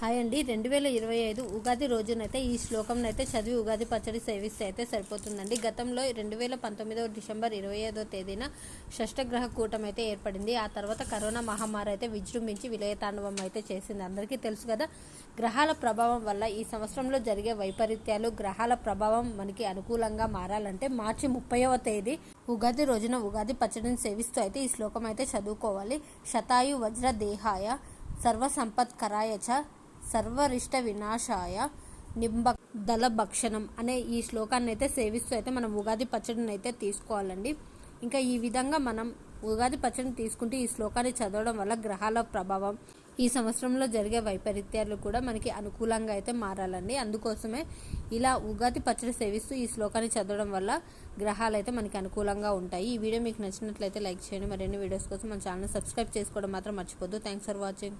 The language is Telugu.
హాయ్ అండి. 2025 ఉగాది రోజునైతే ఈ శ్లోకంనైతే చదివి ఉగాది పచ్చడి సేవిస్తే అయితే సరిపోతుందండి. గతంలో 2019 డిసెంబర్ 25వ తేదీన షష్టగ్రహ కూటమి అయితే ఏర్పడింది. ఆ తర్వాత కరోనా మహమ్మారి అయితే విజృంభించి విలయతాండవం అయితే చేసింది. అందరికీ తెలుసు కదా. గ్రహాల ప్రభావం వల్ల ఈ సంవత్సరంలో జరిగే వైపరీత్యాలు, గ్రహాల ప్రభావం మనకి అనుకూలంగా మారాలంటే మార్చి 30వ తేదీ ఉగాది రోజున ఉగాది పచ్చడిని సేవిస్తూ అయితే ఈ శ్లోకం అయితే చదువుకోవాలి. శతాయు వజ్ర దేహాయ సర్వ సంపత్కరాయ చ సర్వరిష్ట వినాశాయ దళ భక్షణం అనే ఈ శ్లోకాన్ని అయితే సేవిస్తూ అయితే మనం ఉగాది పచ్చడిని అయితే తీసుకోవాలండి. ఇంకా ఈ విధంగా మనం ఉగాది పచ్చడిని తీసుకుంటే ఈ శ్లోకాన్ని చదవడం వల్ల గ్రహాల ప్రభావం, ఈ సంవత్సరంలో జరిగే వైపరీత్యాలు కూడా మనకి అనుకూలంగా అయితే మారాలండి. అందుకోసమే ఇలా ఉగాది పచ్చడి సేవిస్తూ ఈ శ్లోకాన్ని చదవడం వల్ల గ్రహాలు అయితే మనకి అనుకూలంగా ఉంటాయి. ఈ వీడియో మీకు నచ్చినట్లయితే లైక్ చేయండి. మరిన్ని వీడియోస్ కోసం మన ఛానల్ సబ్స్క్రైబ్ చేసుకోవడం మాత్రం మర్చిపోద్దు. Thanks for watching.